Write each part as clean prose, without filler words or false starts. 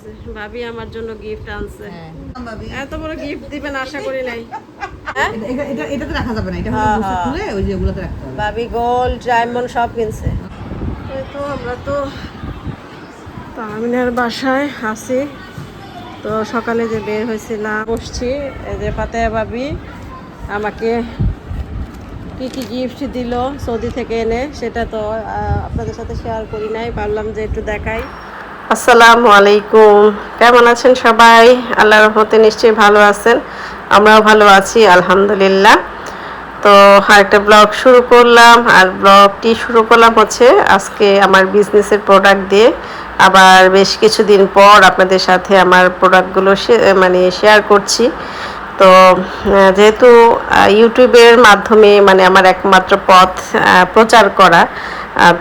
আছে, ভাবি আমার জন্য গিফট আনছে। হ্যাঁ এত বড় গিফট দিবেন আশা করি নাই। এটাতে রাখা যাবে না, এটা হলো বসে খুলে ওই যে ওগুলোতে রাখতে হবে। ভাবি গোল্ড ডায়মন্ড সব কিনছে। এই তো আমরা তো আমিনার বাসায় আছি। তো সকালে যে বের হয়েছিলাম বসছি, এই যে ফাতেহা ভাবি আমাকে কি কি গিফট দিল সৌদি থেকে এনে, সেটা তো আপনাদের সাথে শেয়ার করি নাই, ভাবলাম যে একটু দেখাই। আসসালামু আলাইকুম, কেমন আছেন সবাই? আল্লাহর রহমতে নিশ্চয়ই ভালো আছেন, আমরাও ভালো আছি আলহামদুলিল্লাহ। তো আরেকটা ব্লগ শুরু করলাম, আর ব্লগটি শুরু করলাম হচ্ছে আজকে আমার বিজনেসের প্রোডাক্ট দিয়ে। আবার বেশ কিছুদিন পর আপনাদের সাথে আমার প্রোডাক্টগুলো মানে শেয়ার করছি। তো যেহেতু ইউটিউবের মাধ্যমে মানে আমার একমাত্র পথ প্রচার করা,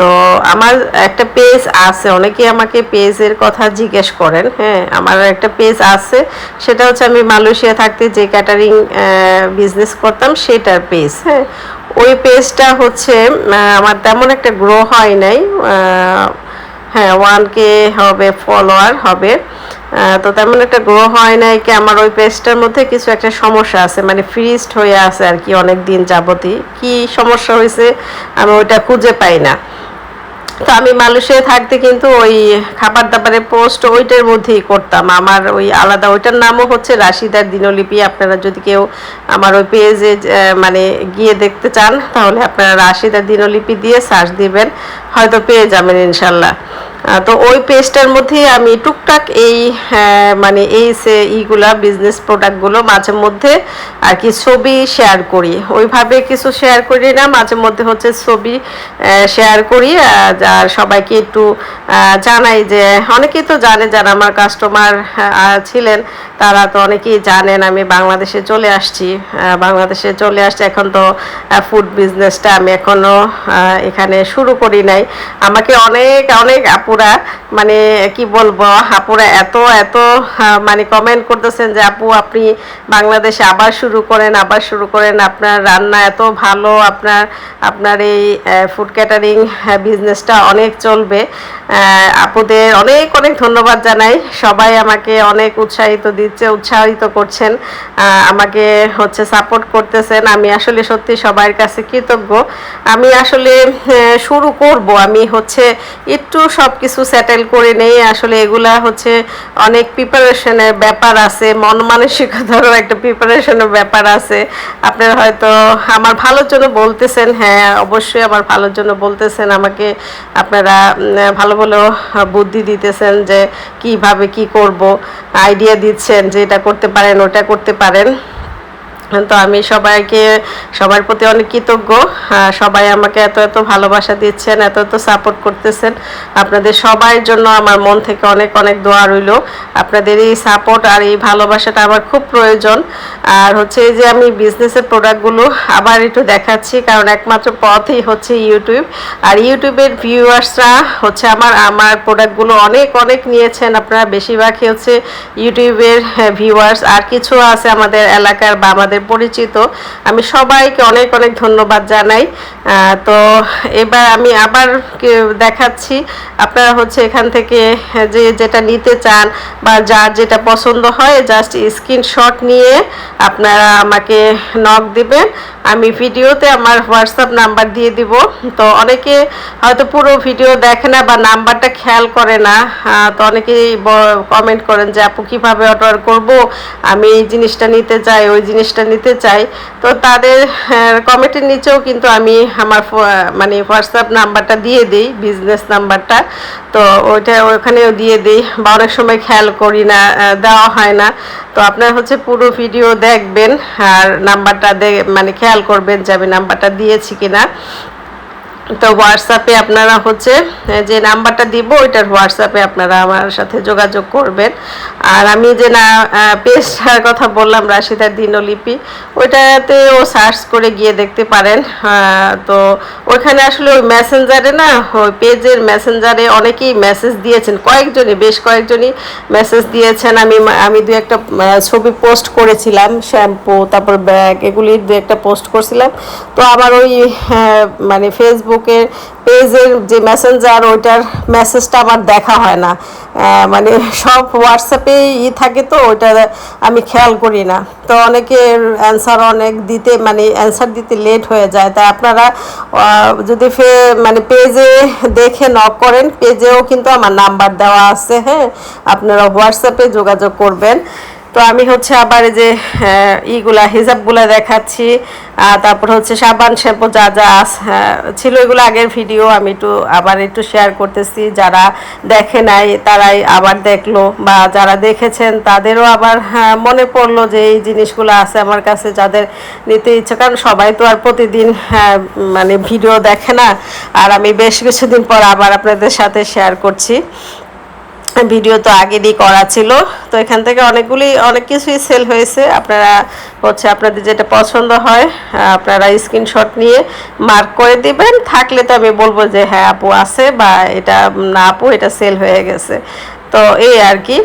তো আমার একটা পেজ আছে, অনেকেই আমাকে পেজের কথা জিজ্ঞেস করেন। হ্যাঁ, আমার একটা পেজ আছে, সেটা হচ্ছে আমি মালয়েশিয়া থাকতে যে ক্যাটারিং বিজনেস করতাম সেটার পেজ। হ্যাঁ, ওই পেজটা হচ্ছে আমার তেমন একটা গ্রো হয় নাই। হ্যাঁ, 1K হবে, ফলোয়ার হবে। তো তেমন একটা গ্রো হয় নাই কি, আমার ওই পেজটার মধ্যে কিছু একটা সমস্যা আছে, মানে ফ্রিজড হয়ে আছে আর কি, অনেক দিন যাবতই। কি সমস্যা হয়েছে আমি ওইটা খুঁজে পাই না। তো আমি মালয়েশিয়ায় থাকতে কিন্তু ওই খাবার দাবারের পোস্ট ওইটার মধ্যেই করতাম, আমার ওই আলাদা, ওইটার নামও হচ্ছে রাশিদার দিনলিপি। আপনারা যদি কেউ আমার ওই পেজে মানে গিয়ে দেখতে চান, তাহলে আপনারা রাশিদার দিনলিপি দিয়ে সার্চ দিবেন, হয়তো পেয়ে যাবেন ইনশাল্লাহ। তো ওই পেজটার মধ্যে আমি টুকটাক এই মানে এই এইগুলা বিজনেস প্রোডাক্টগুলো মাঝে মধ্যে আর কি ছবি শেয়ার করি, ওইভাবে কিছু শেয়ার করি না, মাঝে মধ্যে হচ্ছে ছবি শেয়ার করি। আর সবাইকে একটু জানাই, যে অনেকেই তো জানে, যারা আমার কাস্টমার ছিলেন তারা তো অনেকেই জানেন আমি বাংলাদেশে চলে আসছি। এখন তো ফুড বিজনেসটা আমি এখনও এখানে শুরু করি নাই। আমাকে অনেক অনেক আপুরা, মানে কি বলবো, আপুরা এত এত মানে কমেন্ট করতেছেন যে আপু আপনি বাংলাদেশে আবার শুরু করেন, আপনার রান্না এত ভালো, আপনার এই ফুড ক্যাটারিং বিজনেসটা অনেক চলবে। আপুদের অনেক অনেক ধন্যবাদ জানাই, সবাই আমাকে অনেক উৎসাহিত করছেন, আমাকে হচ্ছে সাপোর্ট করতেছেন। আমি আসলে সত্যি সবার কাছে কৃতজ্ঞ। আমি আসলে শুরু করব, আমি হচ্ছে একটু সব কিছু সেটেল করে নেই। আসলে এগুলা হচ্ছে অনেক প্রিপারেশনের ব্যাপার আছে, মন মানসিকতারও একটা প্রিপারেশনের ব্যাপার আছে। আপনারা হয়তো আমার ভালোর জন্য বলতেছেন, হ্যাঁ অবশ্যই আমার ভালোর জন্য বলতেছেন, আমাকে আপনারা ভালো ভালো বুদ্ধি দিতেছেন যে কিভাবে কি করব, আইডিয়া দিচ্ছেন যে এটা করতে পারেন, ওটা করতে পারেন। তো আমি সবার প্রতি অনেক কৃতজ্ঞ। সবাই আমাকে এত এত ভালোবাসা দিচ্ছেন, এত এত সাপোর্ট করতেছেন। আপনাদের সবার জন্য আমার মন থেকে অনেক অনেক দোয়া রইল। আপনাদের এই সাপোর্ট আর এই ভালোবাসাটা আমার খুব প্রয়োজন। আর হচ্ছে এই যে আমি বিজনেসের প্রোডাক্টগুলো আবার একটু দেখাচ্ছি, কারণ একমাত্র পথই হচ্ছে ইউটিউব। আর ইউটিউবের ভিউয়ার্সরা হচ্ছে আমার প্রোডাক্টগুলো অনেক অনেক নিয়েছেন আপনারা, বেশিরভাগই হচ্ছে ইউটিউবের ভিউয়ার্স। আর কিছু আছে আমাদের এলাকার বা আমাদের পরিচিত, আমি সবাইকে অনেক অনেক ধন্যবাদ জানাই। তো এবার আমি আবার দেখাচ্ছি, আপনারা হচ্ছে এখান থেকে যেটা নিতে চান বা যার যেটা পছন্দ হয়, জাস্ট স্ক্রিনশট নিয়ে আপনারা আমাকে নক দিবেন। আমি ভিডিওতে আমার হোয়াটসঅ্যাপ নাম্বার দিয়ে দিব। তো অনেকে হয়তো পুরো ভিডিও দেখে না বা নাম্বারটা খেয়াল করে না, তো অনেকেই কমেন্ট করেন যে আপু কীভাবে অর্ডার করব, আমি এই জিনিসটা নিতে চাই, ওই জিনিসটা নিতে চাই। তো তাদের কমেন্টের নিচেও কিন্তু আমি আমার মানে হোয়াটসঅ্যাপ নাম্বারটা দিয়ে দিই, বিজনেস নাম্বারটা। তো ওখানেও দিয়ে দিই, বা অনেক সময় খেয়াল করি না, দেওয়া হয় না। তো আপনারা হচ্ছে পুরো ভিডিও দেখবেন আর নাম্বারটা মানে খেয়াল করবেন যে আমি নাম্বারটা দিয়েছি কিনা। তো হোয়াটসঅ্যাপে আপনারা হচ্ছে যে নাম্বারটা দিব, ওইটার হোয়াটসঅ্যাপে আপনারা আমার সাথে যোগাযোগ করবেন। আর আমি যে পেজটার কথা বললাম রাশিদার দিনলিপি, ওইটাতেও সার্চ করে গিয়ে দেখতে পারেন। তো ওইখানে আসলে ওই মেসেঞ্জারে ওই পেজের মেসেঞ্জারে অনেকেই মেসেজ দিয়েছেন, বেশ কয়েকজনই মেসেজ দিয়েছেন। আমি দু একটা ছবি পোস্ট করেছিলাম, শ্যাম্পু তারপর ব্যাগ, এগুলির দু একটা পোস্ট করছিলাম। তো আবার ওই মানে ফেসবুকের পেজের যে মেসেঞ্জার ওইটার মেসেজটা আমার দেখা হয় না, মানে সব হোয়াটসঅ্যাপে থাকে, তো ওইটা আমি খেয়াল করি না। তো অনেকের অ্যান্সার অনেক দিতে মানে অ্যান্সার দিতে লেট হয়ে যায়। তাই আপনারা যদি মানে পেজে দেখে নক করেন, পেজেও কিন্তু আমার নাম্বার দেওয়া আছে, হ্যাঁ, আপনারা হোয়াটসঅ্যাপে যোগাযোগ করবেন। তো আমি হচ্ছে আবার এই যে ইগুলা হিজাবগুলা দেখাচ্ছি, তারপর হচ্ছে সাবান শ্যাম্পু যা যা ছিল এগুলো আগের ভিডিও আমি আবার একটু শেয়ার করতেছি। যারা দেখে নাই তারাই আবার দেখলো, বা যারা দেখেছেন তাদেরও আবার মনে পড়লো যে এই জিনিসগুলো আছে আমার কাছে, যাদের নিতে ইচ্ছে। কারণ সবাই তো আর প্রতিদিন মানে ভিডিও দেখে না, আর আমি বেশ কিছুদিন পর আবার আপনাদের সাথে শেয়ার করছি। ভিডিও তো আগেরই করা ছিল, তো এখান থেকে অনেক কিছুই সেল হয়েছে। আপনারা হচ্ছে আপনাদের যেটা পছন্দ হয় আপনারা স্ক্রিনশট নিয়ে মার্ক করে দিবেন, থাকলে তো আমি বলবো যে হ্যাঁ আপু আছে, বা এটা না আপু এটা সেল হয়ে গেছে। তো এই আর কি।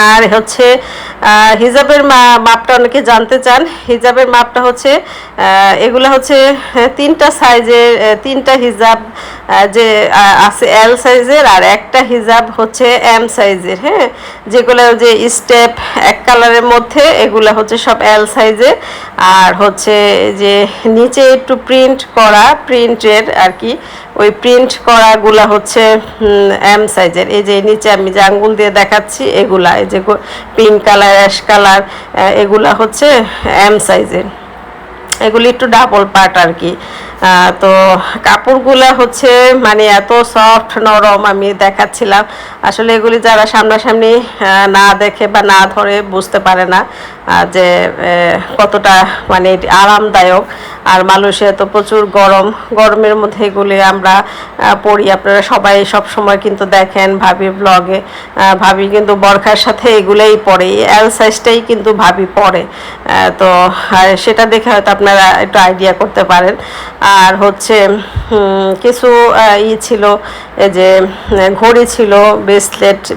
আর হচ্ছে হিজাবের মাপটা অনেকে জানতে চান। হিজাবের মাপটা হচ্ছে এগুলো হচ্ছে 3টা সাইজের, 3টা হিজাব যে আছে এল সাইজের, আর একটা হিজাব হচ্ছে এম সাইজের, হ্যাঁ, যেগুলো যে স্টেপ এক কালারের মধ্যে এগুলো হচ্ছে সব এল সাইজের। আর হচ্ছে যে নিচে একটু প্রিন্টের আর কি, ওই প্রিন্ট করাগুলা হচ্ছে এম সাইজের। এই যে নিচে আমি যে আঙ্গুল দিয়ে দেখাচ্ছি এগুলা, এই যে পিঙ্ক কালার, অ্যাশ কালার, এগুলা হচ্ছে এম সাইজের। এগুলি একটু ডাবল পার্ট আর কি। তো কাপড়গুলা হচ্ছে মানে এত সফট নরম, আমি দেখাচ্ছিলাম। আসলে এগুলি যারা সামনাসামনি না দেখে বা না ধরে বুঝতে পারে না যে কতটা মানে আরামদায়ক। আর মালয়েশিয়া তো প্রচুর গরমের মধ্যে এগুলি আমরা পরি। আপনারা সবাই সব সময় কিন্তু দেখেন ভাবির ব্লগে, ভাবি কিন্তু বরখার সাথে এগুলোই পরে, এল সাইজটাই কিন্তু ভাবি পরে। তো সেটা দেখে হয়তো আপনারা একটু আইডিয়া করতে পারেন। আর হচ্ছে কিছু ছিল, এই যে ঘড়ি ছিল,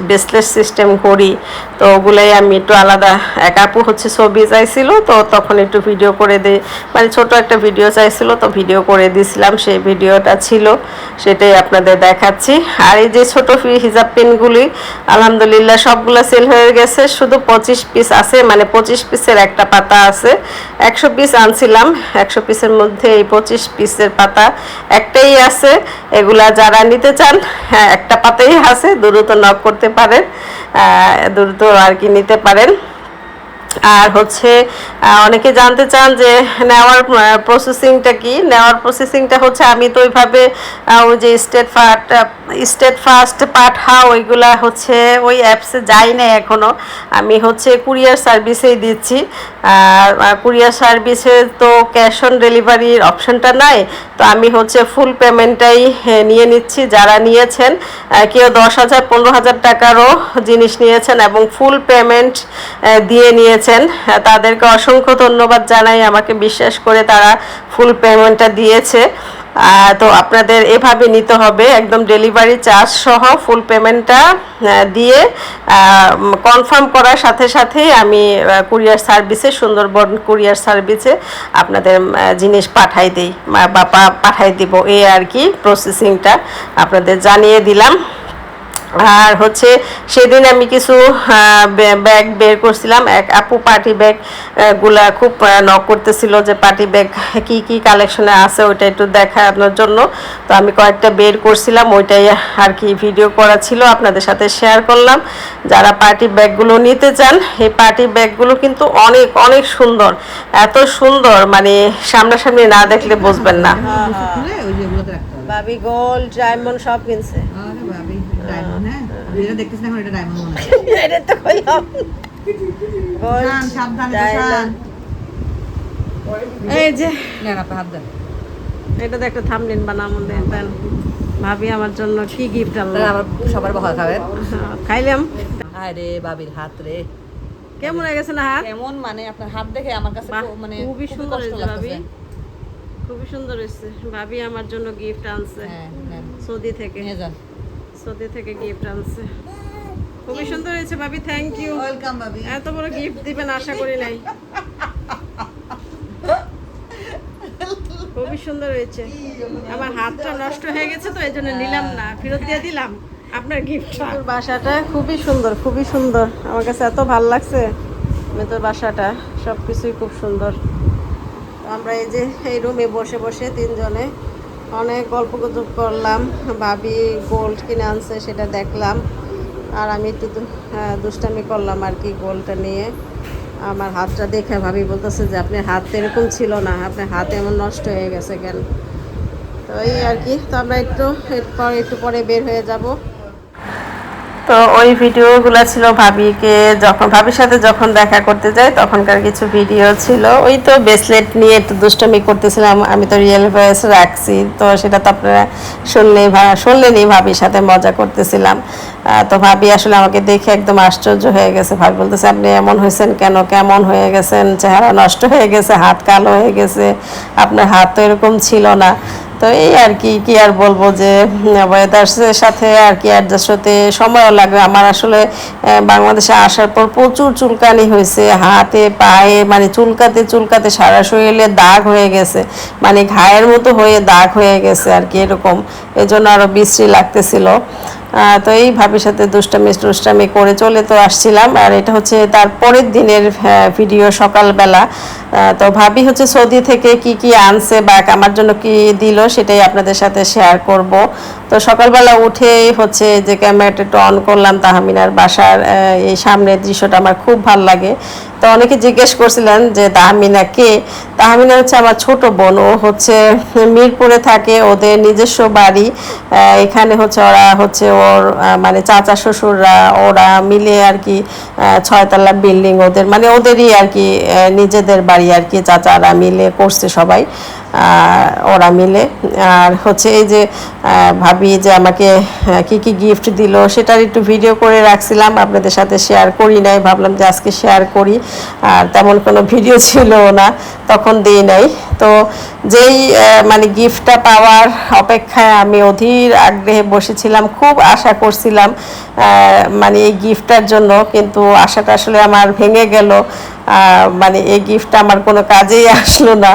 ব্রেসলেট সিস্টেম ঘড়ি। তো ওগুলোই আমি একটু আলাদা, এক আপু হচ্ছে ছবি চাইছিল, তো তখন একটু ভিডিও করে দিই, মানে ছোট একটা ভিডিও চাইছিল, তো ভিডিও করে দিয়েছিলাম। সেই ভিডিওটা ছিল, সেটাই আপনাদের দেখাচ্ছি। আর এই যে ছোট হিজাব পেনগুলি আলহামদুলিল্লাহ সবগুলো সেল হয়ে গেছে, শুধু 25 পিস আছে, মানে 25 পিসের একটা পাতা আছে। 100 পিস আনছিলাম, 100 পিসের মধ্যে এই 25 পিসের পাতা একটাই আছে। এগুলা যারা নিতে চান, হ্যাঁ একটা পাতাই আছে, দ্রুত নক করতে পারেন, দ্রুত আর কি নিতে পারেন। আর হচ্ছে অনেকে জানতে চান যে নেওয়ার প্রসেসিংটা কি। নেওয়ার প্রসেসিংটা হচ্ছে আমি তো ওইভাবে ওই যে স্টেট ফার্স্ট পাঠা ওইগুলা হচ্ছে ওই অ্যাপসে যাই না এখনও। আমি হচ্ছে কুরিয়ার সার্ভিসেই দিচ্ছি। আর কুরিয়ার সার্ভিসে তো ক্যাশ অন ডেলিভারির অপশনটা নাই, তো আমি হচ্ছে ফুল পেমেন্টটাই নিয়ে নিচ্ছি। যারা নিয়েছেন কেউ 10,000 15,000 টাকারও জিনিস নিয়েছেন এবং ফুল পেমেন্ট দিয়ে নিয়েছেন, তাদেরকে অসংখ্য ধন্যবাদ জানাই। আমাকে বিশ্বাস করে তারা ফুল পেমেন্টটা দিয়েছে। তো আপনাদের এভাবে নিতে হবে, একদম ডেলিভারি চার্জ সহ ফুল পেমেন্টটা দিয়ে কনফার্ম করার সাথে সাথেই আমি কুরিয়ার সার্ভিসে, সুন্দরবন কুরিয়ার সার্ভিসে আপনাদের জিনিস পাঠাই দিই বা পাঠাই দিব। এই আর কি প্রসেসিংটা আপনাদের জানিয়ে দিলাম। আর হচ্ছে সেদিন আমি কিছু ব্যাগ বের করছিলাম, এক আপু পার্টি ব্যাগ গুলা খুব নক করতেছিল যে পার্টি ব্যাগ কি কি কালেকশনে আছে ওইটা একটু দেখানোর জন্য। তো আমি কয়েকটা বের করছিলাম, ওইটাই আর কি ভিডিও করা ছিল, আপনাদের সাথে শেয়ার করলাম। যারা পার্টি ব্যাগগুলো নিতে চান, এই পার্টি ব্যাগগুলো কিন্তু অনেক অনেক সুন্দর, এত সুন্দর মানে সামনাসামনি না দেখলে বুঝবেন না। ভাবি গোল্ড ডায়মন্ড সব কিনছে। ভাবি ডায়মন্ড, হ্যাঁ যেটা দেখতেছেন এখন এটা ডায়মন্ড মনে হয়। এটা তো কইলাম গোল্ড সাবধানে এই যে নেন আপনি হাত দেন। এটা তো একটা থাম্বনেল বানামু দেন। ভাবি আমার জন্য কি গিফট আনলো, আবার সবার ভালো খাবেন। খাইলাম। আরে ভাবির হাত রে কেমন হয়ে গেছে না হাত? কেমন মানে আপনার হাত দেখে আমার কাছে মানে খুবই সুন্দর কষ্ট হয়েছে ভাবি, লাগতেছে। খুবই সুন্দর হয়েছে। ভাবি আমার জন্য গিফট আনছে, সৌদি থেকে, নিয়ে যান। সৌদি থেকে গিফট আনছে, খুবই সুন্দর হয়েছে ভাবি। থ্যাংক ইউ, ওয়েলকাম ভাবি। এত বড় গিফট দিবেন আশা করি নাই, খুবই খুবই সুন্দর হয়েছে। আমার হাতটা নষ্ট হয়ে গেছে তো এই জন্য নিলাম না, ফেরত দিয়ে দিলাম আপনার গিফটটা। বাসাটা খুবই সুন্দর, খুবই সুন্দর, আমার কাছে এত ভালো লাগছে মেয়ের বাসাটা, সব কিছুই খুব সুন্দর। আমরা এই যে এই রুমে বসে বসে তিনজনে অনেক গল্প গুজব করলাম, ভাবি গোল্ড কিনে আনছে সেটা দেখলাম, আর আমি একটু দুষ্টামি করলাম আর কি গোল্ডটা নিয়ে। আমার হাতটা দেখে ভাবি বলতেছে যে আপনার হাত এরকম ছিল না, আপনার হাত এমন নষ্ট হয়ে গেছে কেন। তো এই আর কি, তো আমরা একটু পরে বের হয়ে যাব। তো ওই ভিডিওগুলো ছিল ভাবিকে যখন ভাবির সাথে যখন দেখা করতে যাই তখনকার কিছু ভিডিও ছিল। ওই তো ব্রেসলেট নিয়ে একটু দুষ্টমি করতেছিলাম, আমি তো রিয়েল ভয়েস রাখছি, তো সেটা তো আপনারা শুনলেনই, ভাবির সাথে মজা করতেছিলাম। তো ভাবি আসলে আমাকে দেখে একদম আশ্চর্য হয়ে গেছে। ভাবি বলতেছে আপনি এমন হয়েছেন কেন, কেমন হয়ে গেছেন, চেহারা নষ্ট হয়ে গেছে, হাত কালো হয়ে গেছে, আপনার হাত তো এরকম ছিল না। তো এই আর কি আর বলবো যে ওয়েদারের সাথে আর কি অ্যাডজাস্ট হতে সময়ও লাগবে। আমার আসলে বাংলাদেশে আসার পর প্রচুর চুলকানি হয়েছে হাতে পায়ে, মানে চুলকাতে সারা শরীরে দাগ হয়ে গেছে, মানে ঘায়ের মতো হয়ে দাগ হয়ে গেছে আর কি এরকম, এই জন্য আরও বিশ্রী লাগতেছিল। তো এই ভাবির সাথে দুষ্টামি করে চলে তো আসছিলাম। আর এটা হচ্ছে তার পরের দিনের ভিডিও সকালবেলা। তো ভাবি হচ্ছে সৌদি থেকে কি আনছে বা আমার জন্য কি দিল সেটাই আপনাদের সাথে শেয়ার করব। তো সকালবেলা উঠেই হচ্ছে যে ক্যামেরাটা একটু অন করলাম, তাহমিনার বাসার এই সামনের দৃশ্যটা আমার খুব ভালো লাগে। তো অনেকে জিজ্ঞেস করছিলেন যে তাহমিনা কে। তাহমিনা হচ্ছে আমার ছোট বোন, ও হচ্ছে মিরপুরে থাকে, ওদের নিজস্ব বাড়ি এখানে হচ্ছে। ওরা হচ্ছে ওর মানে চাচা শ্বশুররা ওরা মিলে আর কি 6 তলা বিল্ডিং ওদের, মানে ওদেরই আর কি নিজেদের বাড়ি আর কি, চাচারা মিলে করছে সবাই ওরা মিলে। আর হচ্ছে এই যে ভাবি যে আমাকে কি গিফট দিল সেটার একটু ভিডিও করে রাখছিলাম, আপনাদের সাথে শেয়ার করি নাই, ভাবলাম যে আজকে শেয়ার করি। আর তেমন কোনো ভিডিও ছিল না তখন দিই নাই। তো যেই মানে গিফটটা পাওয়ার অপেক্ষায় আমি অধীর আগ্রহে বসেছিলাম, খুব আশা করছিলাম মানে এই গিফটটার জন্য, কিন্তু আশাটা আসলে আমার ভেঙে গেল। মানে এই গিফটটা আমার কোনো কাজেই আসলো না।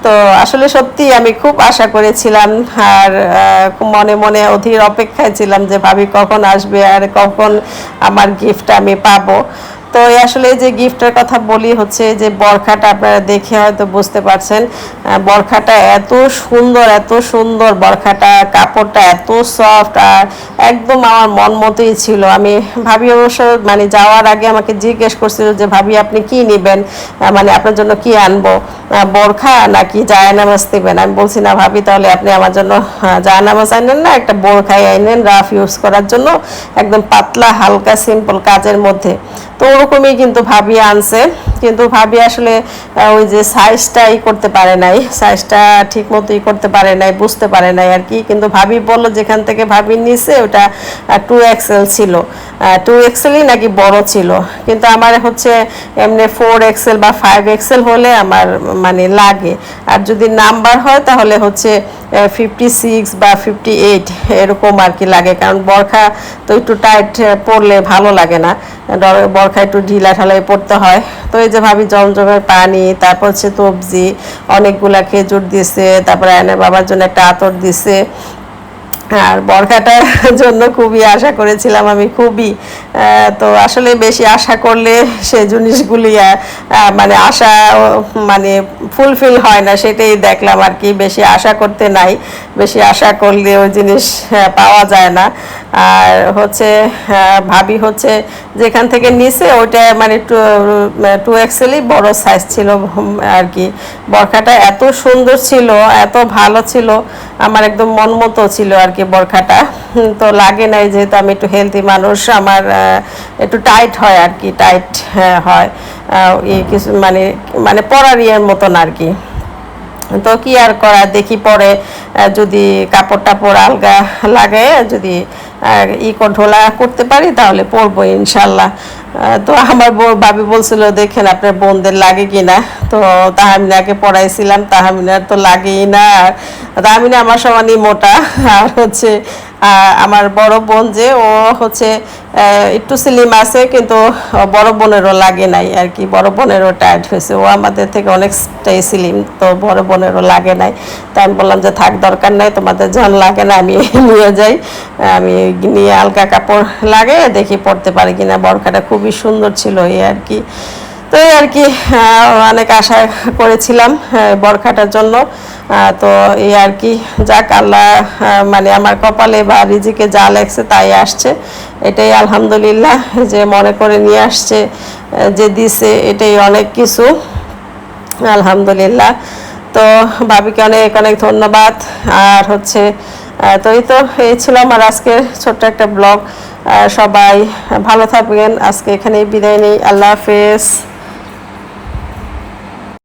তো আসলে সত্যি আমি খুব আশা করেছিলাম, আর মনে মনে অধীর অপেক্ষায় ছিলাম যে ভাবি কখন আসবে আর কখন আমার গিফটটা আমি পাবো। তো আসলে যে গিফটের কথা বলি হচ্ছে যে বরখাটা, আপনারা দেখে হয়তো বুঝতে পারছেন বরখাটা এত সুন্দর, বরখাটা কাপড়টা এত সফট আর একদম আমার মন মতোই ছিল। আমি ভাবি অবশ্য মানে যাওয়ার আগে আমাকে জিজ্ঞেস করছিল যে ভাবি আপনি কি নেবেন, মানে আপনার জন্য কি আনবো, বরখা নাকি জায়নামাজ নেবেন। আমি বলছি না ভাবি তাহলে আপনি আমার জন্য জায়নামাজ আনেন না, একটা বোরখাই আনেন রাফ ইউজ করার জন্য, একদম পাতলা হালকা সিম্পল কাজের মধ্যে। তো ওরকমই কিন্তু ভাবি আনছে, কিন্তু ভাবি আসলে ওই যে সাইজটা করতে পারে নাই, সাইজটা ঠিক মতোই করতে পারে নাই, বুঝতে পারে নাই আর কি। কিন্তু ভাবি বললো যেখান থেকে ভাবি নিছে ওটা 2XL ছিল, 2XLই নাকি বড় ছিল, কিন্তু আমার হচ্ছে এমনি 4XL বা 5XL হলে আমার মানে লাগে, আর যদি নাম্বার হয় তাহলে হচ্ছে 56 বা 58 এরকম আর কি লাগে, কারণ বরখা তো একটু টাইট পরলে ভালো লাগে না, বরখা একটু ঢিলা ঢালাই পড়তে হয়। তো এই যে ভাবি জমজমের পানি, তারপর হচ্ছে সবজি, অনেকগুলা খেজুর দিছে, তারপরে আয়নের বাবার জন্য একটা আতর দিছে। আর বরখাটার জন্য খুবই আশা করেছিলাম আমি, খুবই। তো আসলে বেশি আশা করলে সে জিনিসগুলি মানে আশা মানে ফুলফিল হয় না, সেটাই দেখলাম আর কি। বেশি আশা করতে নাই, বেশি আশা করলে ওই জিনিস পাওয়া যায় না। আর হচ্ছে ভাবি হচ্ছে যেখান থেকে নিছে ওইটা মানে 2XLই বড় সাইজ ছিল আর কি। বরখাটা এত সুন্দর ছিল, এত ভালো ছিল, আমার একদম মন মতো ছিল আর কি বরখাটা। তো লাগে নাই, যেহেতু আমি একটু হেলদি মানুষ, আমার একটু টাইট হয় আর কি, টাইট হয় কিছু মানে মানে পরার ইয়ের মতন আর কি। তো কি আর করা, দেখি পরে যদি কাপড় টাপড় আলগা লাগে, যদি ঢোলা করতে পারি তাহলে পরবো ইনশাল্লাহ। তো আমার ভাবি বলছিল দেখেন আপনার বোনদের লাগে কিনা, তো তাহমিনাকে পড়াইছিলাম, তাহমিনার তো লাগেই না, তাহমিনা আমার সমানই মোটা, আর হচ্ছে আমার বড় বোন যে ও হচ্ছে একটু স্লিম আছে, কিন্তু বড় বোনেরও লাগে নাই আর কি, বড় বোনেরও টায়ার্ড হয়েছে, ও আমাদের থেকে অনেকটাই স্লিম, তো বড় বোনেরও লাগে নাই। তাই আমি বললাম যে থাক, দরকার নাই, তোমাদের যখন লাগে না আমি নিয়ে যাই, আমি নিয়ে আলগা কাপড় লাগে দেখি পরতে পারি কিনা। বরখাটা খুবই সুন্দর ছিল এই আর কি। তো এই আর কি অনেক আশা করেছিলাম বরখাটার জন্য। তো এই আর কি, যাক আল্লাহ মানে আমার কপালে বা রিজিকে যা লেগছে তাই আসছে, এটাই আলহামদুলিল্লাহ, যে মনে করে নিয়ে আসছে, যে দিছে, এটাই অনেক কিছু, আলহামদুলিল্লাহ। তো ভাবিকে অনেক অনেক ধন্যবাদ। আর হচ্ছে তো এই ছিল আমার আজকের ছোট্ট একটা ব্লগ। সবাই ভালো থাকবেন, আজকে এখানেই বিদায় নেই, আল্লাহ হাফেজ।